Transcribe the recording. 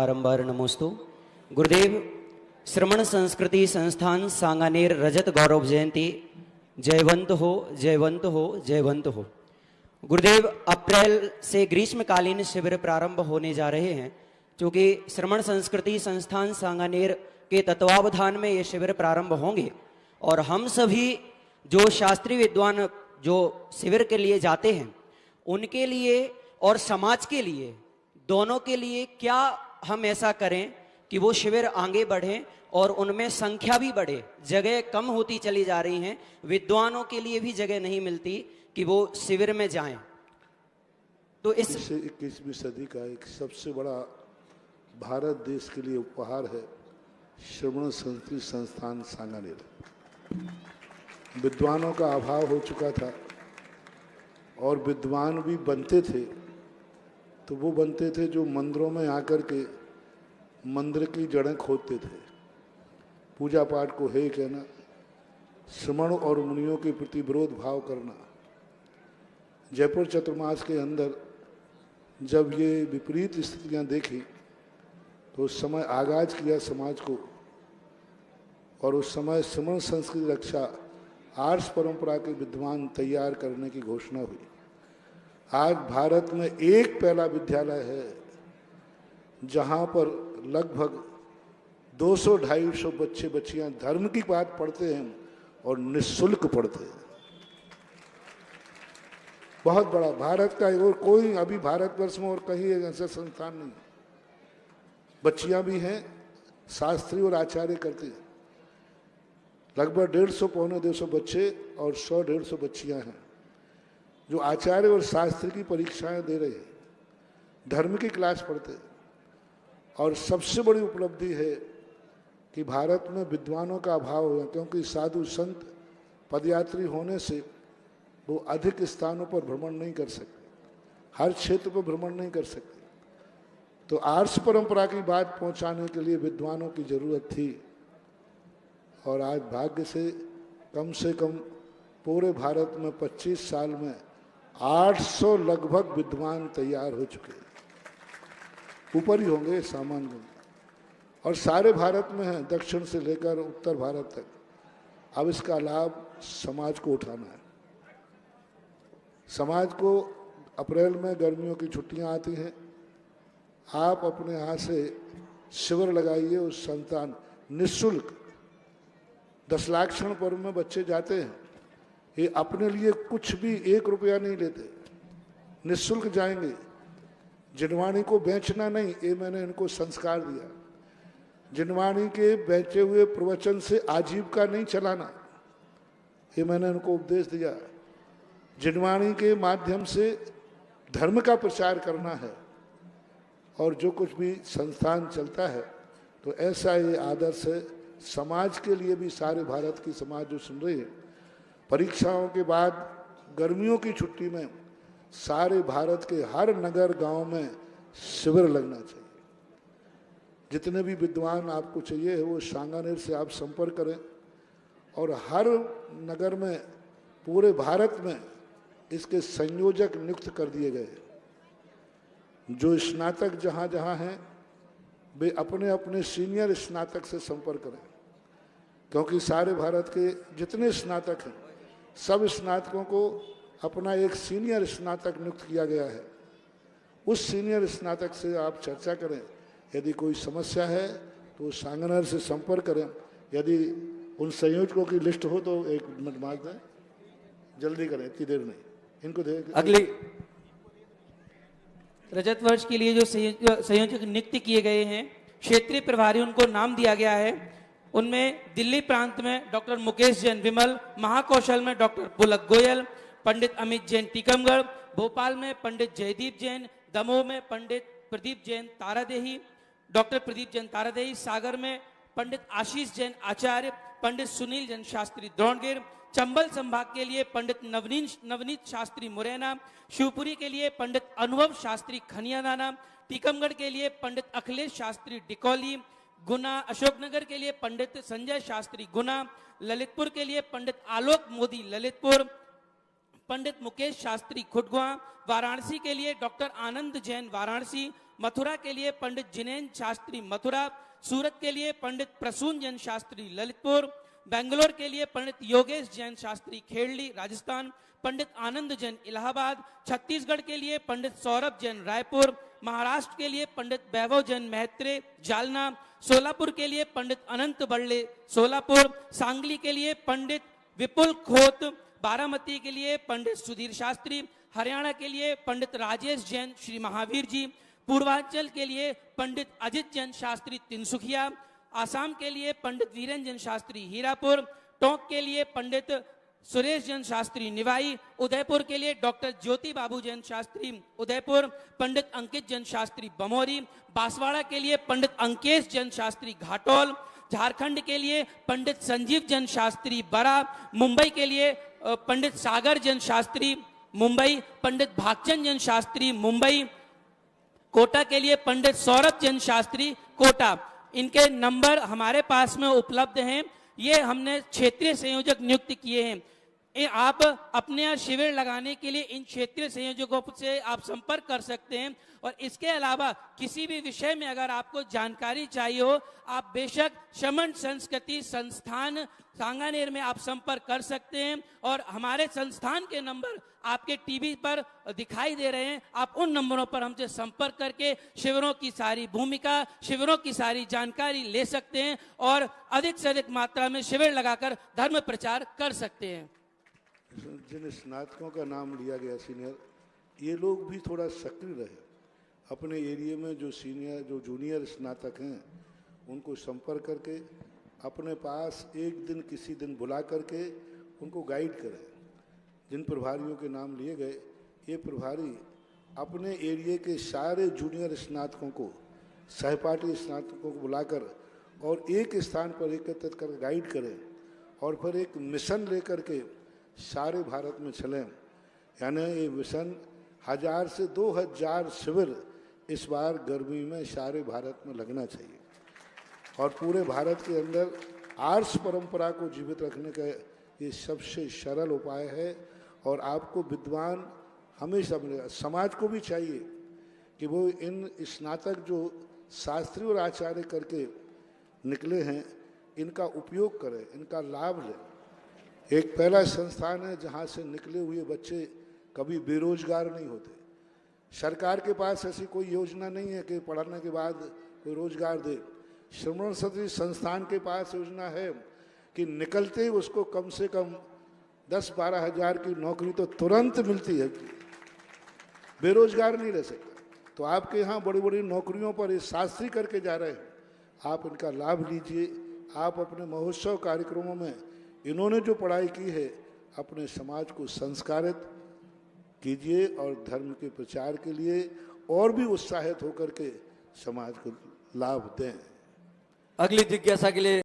बारंबार नमोस्तु। गुरुदेव श्रमण संस्कृति संस्थान सांगानेर रजत गौरव जयंती जयवंत हो जयवंत हो जयवंत हो। गुरुदेव अप्रैल से ग्रीष्मकालीन शिविर प्रारंभ होने जा रहे हैं, क्योंकि श्रमण संस्कृति संस्थान सांगानेर के तत्वावधान में ये शिविर प्रारंभ होंगे और हम सभी जो शास्त्रीय विद्वान जो शिविर के लिए जाते हैं उनके लिए और समाज के लिए दोनों के लिए क्या हम ऐसा करें कि वो शिविर आगे बढ़ें और उनमें संख्या भी बढ़े। जगह कम होती चली जा रही हैं, विद्वानों के लिए भी जगह नहीं मिलती कि वो शिविर में जाएं। तो इस 21वीं सदी का एक सबसे बड़ा भारत देश के लिए उपहार है श्रमण संस्कृति संस्थान सांगानेर। विद्वानों का अभाव हो चुका था और विद्वान भी बनते थे तो वो बनते थे जो मंदिरों में आकर के मंदिर की जड़ें खोदते थे, पूजा पाठ को हे कहना, श्रमण और मुनियों के प्रति विरोध भाव करना। जयपुर चतुर्मास के अंदर जब ये विपरीत स्थितियां देखी तो उस समय आगाज किया समाज को और उस समय श्रमण संस्कृति रक्षा आर्ष परंपरा के विद्वान तैयार करने की घोषणा हुई। आज भारत में एक पहला विद्यालय है जहां पर लगभग 200-250 बच्चे बच्चियां धर्म की बात पढ़ते हैं और निःशुल्क पढ़ते हैं। बहुत बड़ा भारत का और कोई अभी भारतवर्ष में और कहीं ऐसा संस्थान नहीं। बच्चियां भी हैं, शास्त्री और आचार्य करते हैं। लगभग 150-150 बच्चे और 100-150 बच्चियां हैं जो आचार्य और शास्त्री की परीक्षाएं दे रहे हैं, धर्म की क्लास पढ़ते हैं। और सबसे बड़ी उपलब्धि है कि भारत में विद्वानों का अभाव हुआ, क्योंकि साधु संत पदयात्री होने से वो अधिक स्थानों पर भ्रमण नहीं कर सकते, हर क्षेत्र पर भ्रमण नहीं कर सकते। तो आर्ष परंपरा की बात पहुंचाने के लिए विद्वानों की जरूरत थी और आज भाग्य से कम पूरे भारत में 25 साल में 800 लगभग विद्वान तैयार हो चुके हैं, ऊपर ही होंगे सामान्य, और सारे भारत में हैं, दक्षिण से लेकर उत्तर भारत तक। अब इसका लाभ समाज को उठाना है। समाज को अप्रैल में गर्मियों की छुट्टियां आती हैं, आप अपने यहाँ से शिविर लगाइए। उस संस्थान निःशुल्क 10 लाक्षण पर्व में बच्चे जाते हैं, ये अपने लिए कुछ भी 1 रुपया नहीं लेते, निःशुल्क जाएंगे। जिनवाणी को बेचना नहीं, ये मैंने इनको संस्कार दिया। जिनवाणी के बेचे हुए प्रवचन से आजीविका नहीं चलाना, ये मैंने इनको उपदेश दिया। जिनवाणी के माध्यम से धर्म का प्रचार करना है और जो कुछ भी संस्थान चलता है तो ऐसा ये आदर्श है समाज के लिए भी। सारे भारत की समाज जो सुन रही है, परीक्षाओं के बाद गर्मियों की छुट्टी में सारे भारत के हर नगर गांव में शिविर लगना चाहिए। जितने भी विद्वान आपको चाहिए वो सांगानेर से आप संपर्क करें और हर नगर में पूरे भारत में इसके संयोजक नियुक्त कर दिए गए। जो स्नातक जहाँ जहाँ हैं वे अपने अपने सीनियर स्नातक से संपर्क करें, क्योंकि सारे भारत के जितने स्नातक हैं सब स्नातकों को अपना एक सीनियर स्नातक नियुक्त किया गया है। उस सीनियर स्नातक से आप चर्चा करें, यदि कोई समस्या है तो सांगानेर से संपर्क करें। यदि उन संयोजकों की लिस्ट हो तो 1 मिनट मार दें, जल्दी करें, इतनी देर नहीं। इनको दे अगले रजत वर्ष के लिए जो संयोजक नियुक्त किए गए हैं, क्षेत्रीय प्रभारी उनको नाम दिया गया है। उनमें दिल्ली प्रांत में डॉक्टर मुकेश जैन विमल, महाकौशल में डॉक्टर पुलक गोयल, पंडित अमित जैन टीकमगढ़, भोपाल में पंडित जयदीप जैन, दमोह में पंडित प्रदीप जैन तारादेही, डॉक्टर प्रदीप जैन तारादेही, सागर में पंडित आशीष जैन आचार्य, पंडित सुनील जैन शास्त्री द्रोणगिर, चंबल संभाग के लिए पंडित नवनीत शास्त्री मुरैना, शिवपुरी के लिए पंडित अनुभव शास्त्री खनियादाना, टीकमगढ़ के लिए पंडित अखिलेश शास्त्री डिकौली, गुना अशोकनगर के लिए पंडित संजय शास्त्री गुना, ललितपुर के लिए पंडित आलोक मोदी ललितपुर, पंडित मुकेश शास्त्री खुटगुआ, वाराणसी के लिए डॉक्टर आनंद जैन वाराणसी, मथुरा के लिए पंडित जिनेन्द्र शास्त्री मथुरा, सूरत के लिए पंडित प्रसून जैन शास्त्री ललितपुर, बेंगलोर के लिए पंडित योगेश जैन शास्त्री खेड़ली राजस्थान, पंडित आनंद जैन इलाहाबाद, छत्तीसगढ़ के लिए पंडित सौरभ जैन रायपुर, महाराष्ट्र के लिए पंडित वैभव जैन मैत्रे जालना, सोलापुर के लिए पंडित अनंत बड़ले सोलापुर, सांगली के लिए पंडित विपुल खोत, बारामती के लिए पंडित सुधीर शास्त्री, हरियाणा के लिए पंडित राजेश जैन श्री महावीर जी, पूर्वांचल के लिए पंडित अजित जैन शास्त्री तिनसुखिया, आसाम के लिए पंडित वीरेंद्र जैन शास्त्री हीरापुर, टोंक के लिए पंडित सुरेश जैन शास्त्री निवाई, उदयपुर के लिए डॉक्टर ज्योति बाबू जैन शास्त्री उदयपुर, पंडित अंकित जैन शास्त्री बमोरी, बांसवाड़ा के लिए पंडित अंकेश जैन शास्त्री घाटोल, झारखंड के लिए पंडित संजीव जैन शास्त्री बरा, मुंबई के लिए पंडित सागर जैन शास्त्री मुंबई, पंडित भागचंद जैन शास्त्री मुंबई, कोटा के लिए पंडित सौरभ जैन शास्त्री कोटा। इनके नंबर हमारे पास में उपलब्ध हैं। ये हमने क्षेत्रीय संयोजक नियुक्त किए हैं। आप अपने यहाँ शिविर लगाने के लिए इन क्षेत्रीय संयोजकों से आप संपर्क कर सकते हैं। और इसके अलावा किसी भी विषय में अगर आपको जानकारी चाहिए हो, आप बेशक शमन संस्कृति संस्थान सांगानेर में आप संपर्क कर सकते हैं। और हमारे संस्थान के नंबर आपके टीवी पर दिखाई दे रहे हैं। आप उन नंबरों पर हमसे संपर्क करके शिविरों की सारी भूमिका, शिविरों की सारी जानकारी ले सकते हैं और अधिक से अधिक मात्रा में शिविर लगाकर धर्म प्रचार कर सकते हैं। जिन स्नातकों का नाम लिया गया सीनियर, ये लोग भी थोड़ा सक्रिय रहे। अपने एरिया में जो सीनियर जो जूनियर स्नातक हैं उनको संपर्क करके अपने पास एक दिन किसी दिन बुला करके उनको गाइड करें। जिन प्रभारियों के नाम लिए गए, ये प्रभारी अपने एरिया के सारे जूनियर स्नातकों को, सहपाठी स्नातकों को बुलाकर और एक स्थान पर एकत्रित कर गाइड करें और फिर एक मिशन लेकर के सारे भारत में चलें। यानी ये मिशन 1000 से 2000 शिविर इस बार गर्मी में सारे भारत में लगना चाहिए और पूरे भारत के अंदर आर्ष परंपरा को जीवित रखने का ये सबसे सरल उपाय है। और आपको विद्वान हमेशा मिलेगा। समाज को भी चाहिए कि वो इन स्नातक जो शास्त्री और आचार्य करके निकले हैं, इनका उपयोग करें, इनका लाभ लें। एक पहला संस्थान है जहाँ से निकले हुए बच्चे कभी बेरोजगार नहीं होते। सरकार के पास ऐसी कोई योजना नहीं है कि पढ़ने के बाद कोई रोजगार दे। श्रमण सदृश संस्थान के पास योजना है कि निकलते ही उसको कम से कम 10-12 हज़ार की नौकरी तो तुरंत मिलती है, बेरोजगार नहीं रह सकता। तो आपके यहाँ बड़ी बड़ी नौकरियों पर ये शास्त्री करके जा रहे हैं, आप इनका लाभ लीजिए। आप अपने महोत्सव कार्यक्रमों में इन्होंने जो पढ़ाई की है अपने समाज को संस्कारित कीजिए और धर्म के प्रचार के लिए और भी उत्साहित होकर के समाज को लाभ दें। अगली जिज्ञासा के लिए